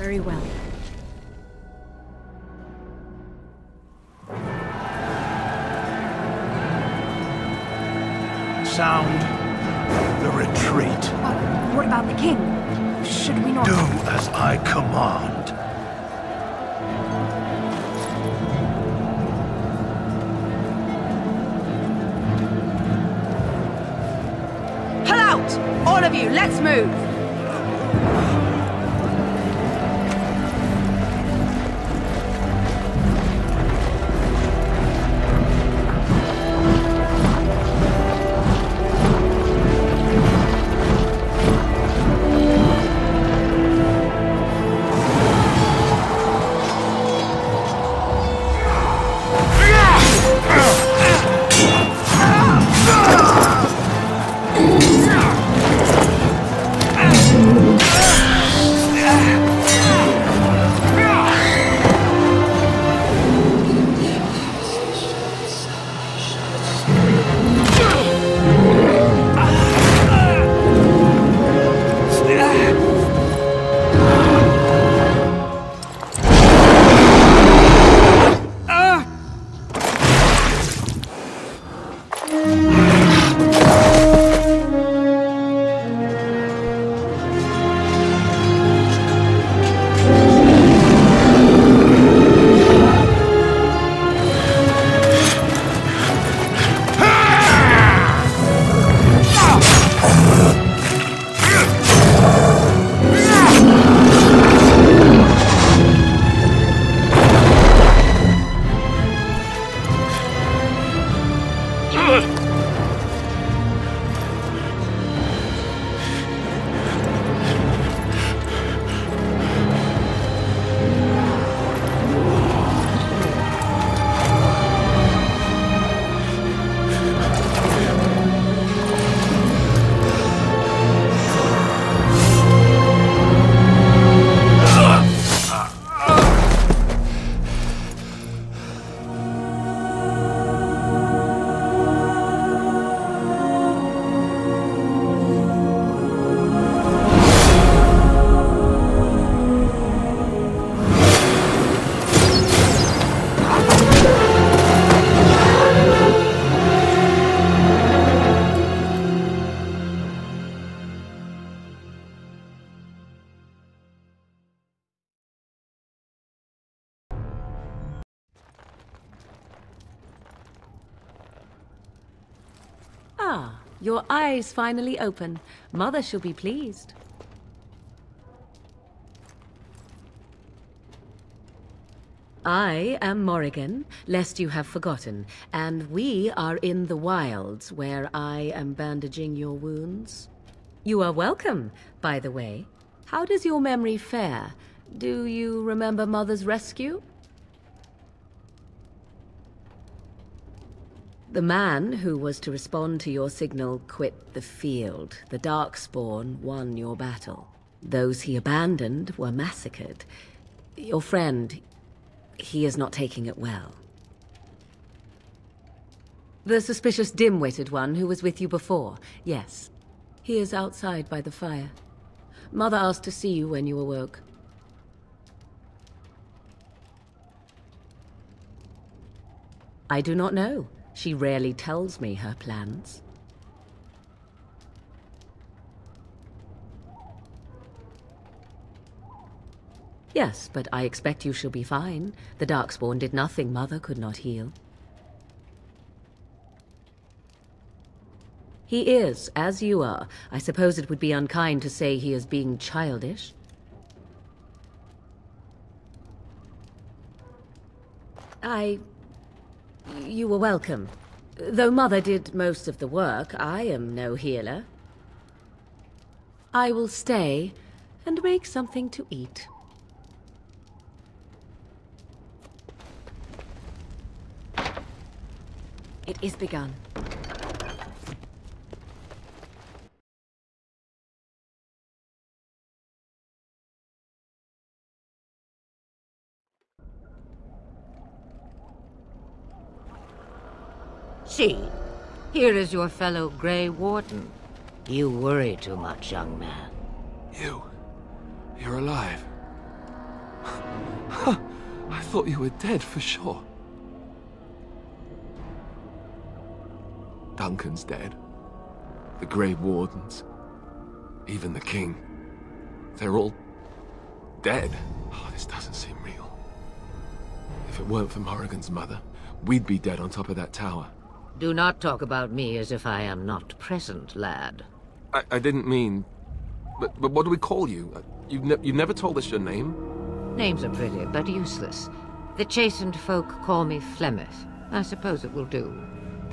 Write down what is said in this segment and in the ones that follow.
Very well. Sound the retreat. What about the king? Should we not... Do as I command. Pull out! All of you, let's move! Ah, your eyes finally open. Mother shall be pleased. I am Morrigan, lest you have forgotten, and we are in the wilds where I am bandaging your wounds. You are welcome, by the way. How does your memory fare? Do you remember Mother's rescue? The man who was to respond to your signal quit the field. The Darkspawn won your battle. Those he abandoned were massacred. Your friend, he is not taking it well. The suspicious dim-witted one who was with you before, yes. He is outside by the fire. Mother asked to see you when you awoke. I do not know. She rarely tells me her plans. Yes, but I expect you shall be fine. The Darkspawn did nothing Mother could not heal. He is, as you are. I suppose it would be unkind to say he is being childish. You were welcome. Though Mother did most of the work, I am no healer. I will stay and make something to eat. It is begun. See, here is your fellow Grey Warden. You worry too much, young man. You're alive. thought you were dead for sure. Duncan's dead. The Grey Wardens. Even the King. They're all dead. Oh, this doesn't seem real. If it weren't for Morrigan's mother, we'd be dead on top of that tower. Do not talk about me as if I am not present, lad. I didn't mean... But what do we call you? You've never told us your name? Names are pretty, but useless. The chastened folk call me Flemeth. I suppose it will do.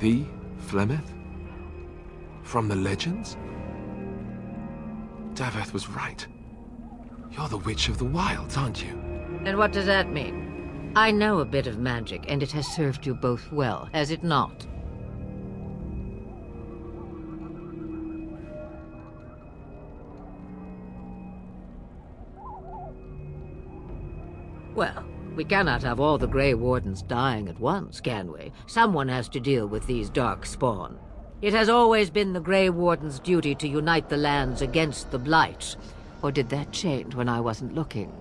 The Flemeth? From the legends? Daveth was right. You're the Witch of the Wilds, aren't you? And what does that mean? I know a bit of magic, and it has served you both well, has it not? Well, we cannot have all the Grey Wardens dying at once, can we? Someone has to deal with these dark spawn. It has always been the Grey Warden's duty to unite the lands against the Blight. Or did that change when I wasn't looking?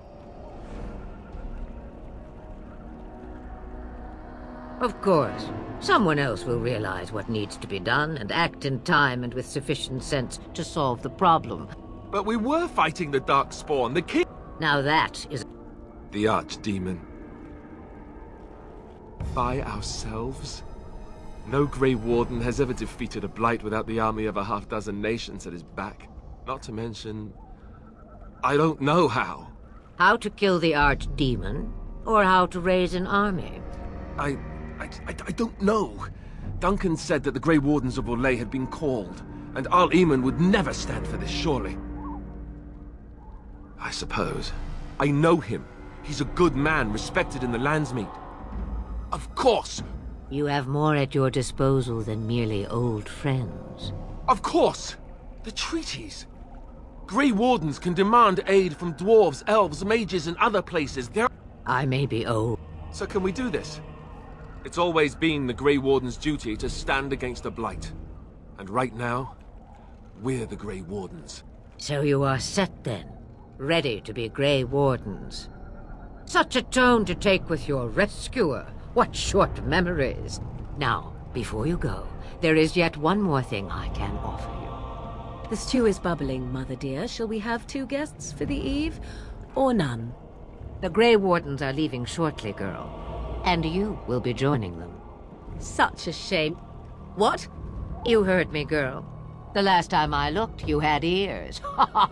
Of course. Someone else will realize what needs to be done and act in time and with sufficient sense to solve the problem. But we were fighting the Darkspawn. The King... Now that is... The Archdemon. By ourselves? No Grey Warden has ever defeated a Blight without the army of a half-dozen nations at his back. Not to mention... I don't know how. How to kill the Archdemon, or how to raise an army? I don't know. Duncan said that the Grey Wardens of Orlais had been called, and Arl Eamon would never stand for this, surely. I suppose. I know him. He's a good man, respected in the Landsmeet. Of course! You have more at your disposal than merely old friends. Of course! The treaties! Grey Wardens can demand aid from dwarves, elves, mages, and other places. I may be old. So can we do this? It's always been the Grey Warden's duty to stand against the Blight. And right now, we're the Grey Wardens. So you are set then, ready to be Grey Wardens. Such a tone to take with your rescuer. What short memories. Now, before you go, there is yet one more thing I can offer you. The stew is bubbling, Mother dear. Shall we have 2 guests for the eve, or none? The Grey Wardens are leaving shortly, girl. And you will be joining them. Such a shame. What? You heard me, girl. The last time I looked, you had ears. Ha ha!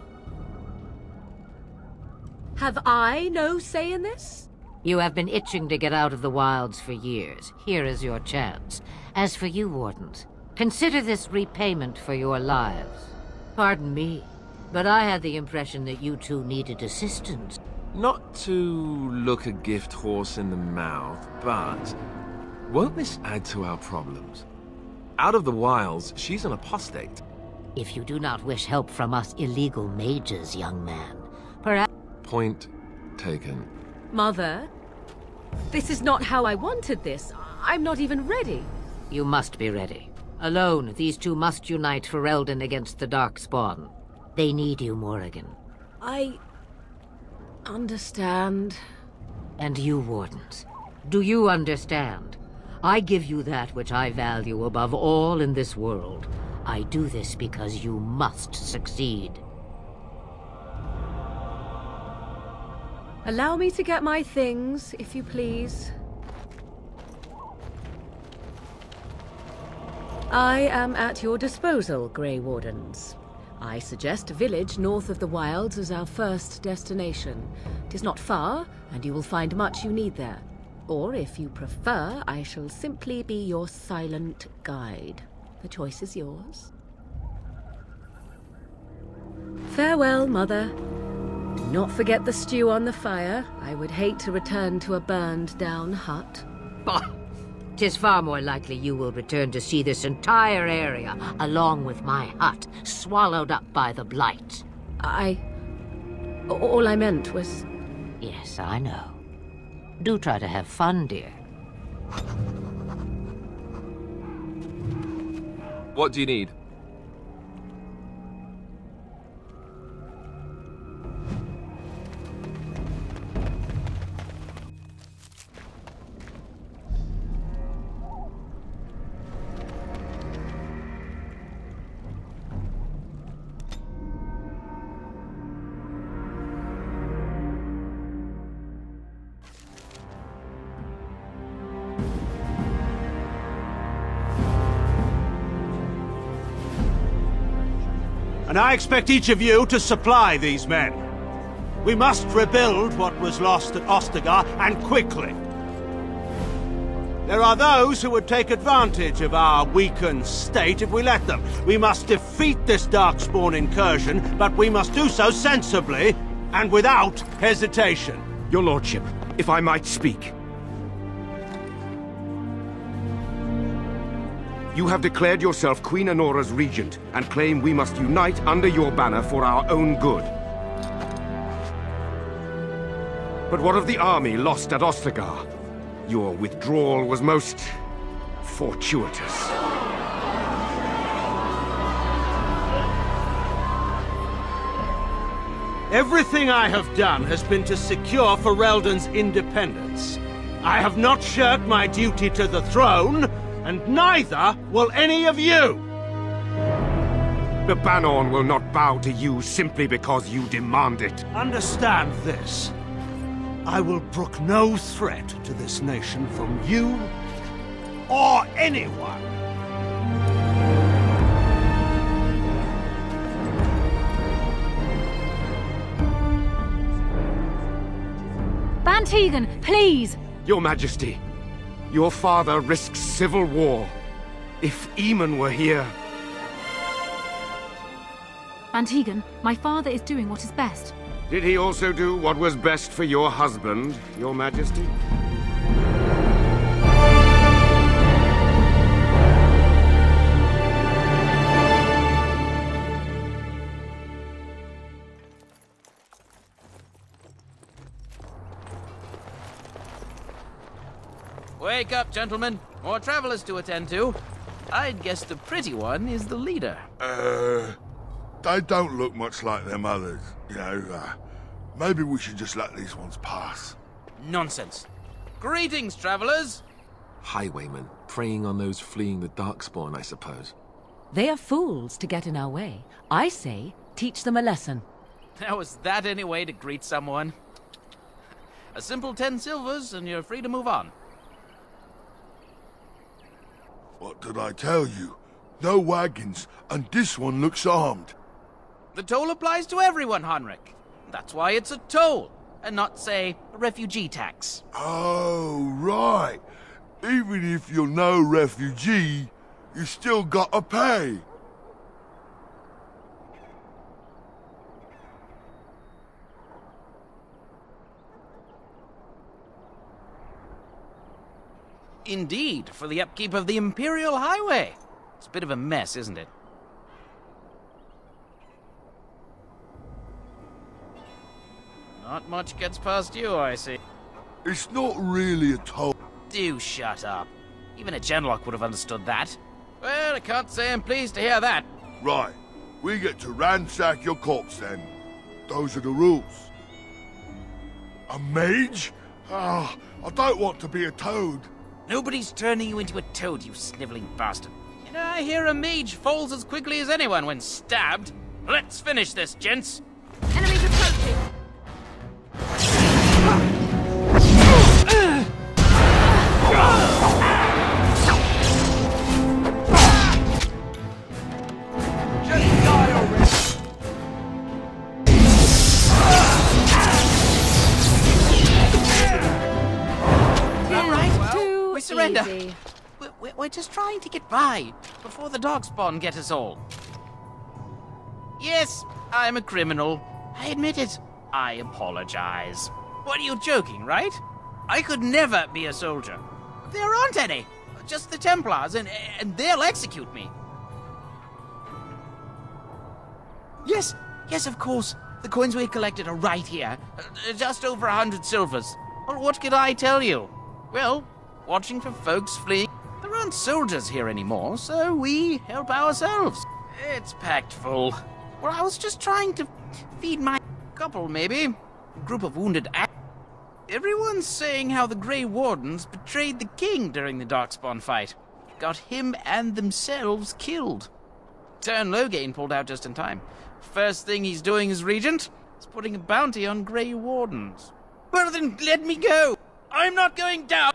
Have I no say in this? You have been itching to get out of the wilds for years. Here is your chance. As for you, Wardens, consider this repayment for your lives. Pardon me, but I had the impression that you two needed assistance. Not to look a gift horse in the mouth, but won't this add to our problems? Out of the wilds, she's an apostate. If you do not wish help from us illegal mages, young man, perhaps... Point taken. Mother, this is not how I wanted this. I'm not even ready. You must be ready. Alone, these two must unite for Eldon against the Darkspawn. They need you, Morrigan. I... understand. And you, Wardens, do you understand? I give you that which I value above all in this world. I do this because you must succeed. Allow me to get my things, if you please. I am at your disposal, Grey Wardens. I suggest a village north of the wilds as our first destination. It is not far, and you will find much you need there. Or, if you prefer, I shall simply be your silent guide. The choice is yours. Farewell, Mother. Do not forget the stew on the fire. I would hate to return to a burned-down hut. Bah! 'Tis far more likely you will return to see this entire area, along with my hut, swallowed up by the Blight. All I meant was... Yes, I know. Do try to have fun, dear. What do you need? And I expect each of you to supply these men. We must rebuild what was lost at Ostagar, and quickly. There are those who would take advantage of our weakened state if we let them. We must defeat this Darkspawn incursion, but we must do so sensibly and without hesitation. Your lordship, if I might speak. You have declared yourself Queen Anora's regent, and claim we must unite under your banner for our own good. But what of the army lost at Ostagar? Your withdrawal was most fortuitous. Everything I have done has been to secure Ferelden's independence. I have not shirked my duty to the throne, and neither will any of you! The Banorn will not bow to you simply because you demand it. Understand this. I will brook no threat to this nation from you or anyone. Bantegan, please! Your Majesty, your father risks civil war. If Eamon were here... Bantegan, my father is doing what is best. Did he also do what was best for your husband, Your Majesty? Wake up, gentlemen. More travelers to attend to. I'd guess the pretty one is the leader. They don't look much like them others, you know. Maybe we should just let these ones pass. Nonsense. Greetings, travelers. Highwaymen, preying on those fleeing the Darkspawn, I suppose. They are fools to get in our way. I say, teach them a lesson. How is that any way to greet someone? A simple 10 silvers and you're free to move on. What did I tell you? No wagons, and this one looks armed. The toll applies to everyone, Heinrich. That's why it's a toll, and not, say, a refugee tax. Oh, right. Even if you're no refugee, you still gotta pay. Indeed, for the upkeep of the Imperial Highway. It's a bit of a mess, isn't it? Not much gets past you, I see. It's not really a toll. Do shut up. Even a genlock would have understood that. Well, I can't say I'm pleased to hear that. Right. We get to ransack your corpse then. Those are the rules. A mage? Ah, I don't want to be a toad. Nobody's turning you into a toad, you sniveling bastard. You know, I hear a mage falls as quickly as anyone when stabbed. Let's finish this, gents. Enemies approaching! Just die already! All right, we surrender. Easy. We're just trying to get by before the Darkspawn get us all. Yes, I'm a criminal. I admit it. I apologize. What, are you joking, right? I could never be a soldier. There aren't any. Just the Templars, and they'll execute me. Yes, of course. The coins we collected are right here. Just over 100 silvers. Well, what could I tell you? Well, watching for folks fleeing. There aren't soldiers here anymore, so we help ourselves. It's packed full. Well, I was just trying to feed my couple, maybe. A group of wounded Everyone's saying how the Grey Wardens betrayed the king during the Darkspawn fight. Got him and themselves killed. Tern Loghain pulled out just in time. First thing he's doing as regent is putting a bounty on Grey Wardens. Well then, let me go! I'm not going down!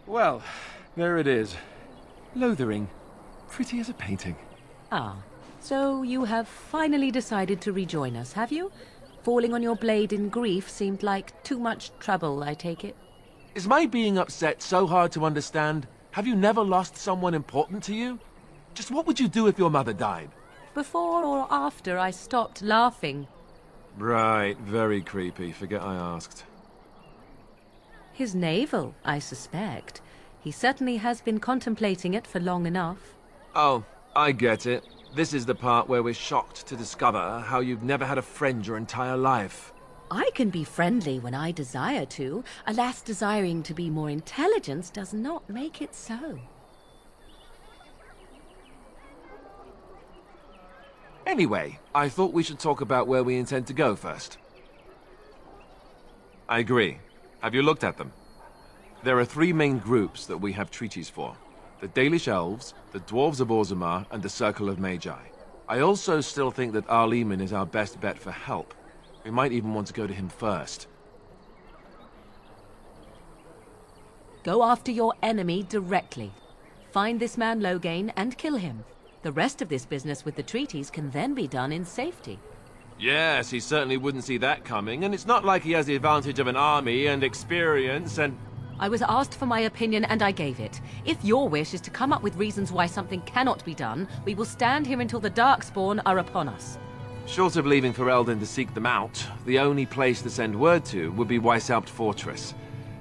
Well, there it is. Lothering. Pretty as a painting. Ah, so you have finally decided to rejoin us, have you? Falling on your blade in grief seemed like too much trouble, I take it. Is my being upset so hard to understand? Have you never lost someone important to you? Just what would you do if your mother died? Before or after I stopped laughing. Right, very creepy. Forget I asked. His navel, I suspect. He certainly has been contemplating it for long enough. Oh, I get it. This is the part where we're shocked to discover how you've never had a friend your entire life. I can be friendly when I desire to. Alas, desiring to be more intelligent does not make it so. Anyway, I thought we should talk about where we intend to go first. I agree. Have you looked at them? There are 3 main groups that we have treaties for. The Dalish Elves, the Dwarves of Orzammar, and the Circle of Magi. I also still think that Arleman is our best bet for help. We might even want to go to him first. Go after your enemy directly. Find this man Loghain and kill him. The rest of this business with the treaties can then be done in safety. Yes, he certainly wouldn't see that coming, and it's not like he has the advantage of an army and experience and... I was asked for my opinion and I gave it. If your wish is to come up with reasons why something cannot be done, we will stand here until the Darkspawn are upon us. Short of leaving Ferelden to seek them out, the only place to send word to would be Weishaupt Fortress.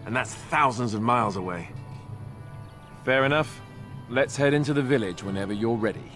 And that's thousands of miles away. Fair enough. Let's head into the village whenever you're ready.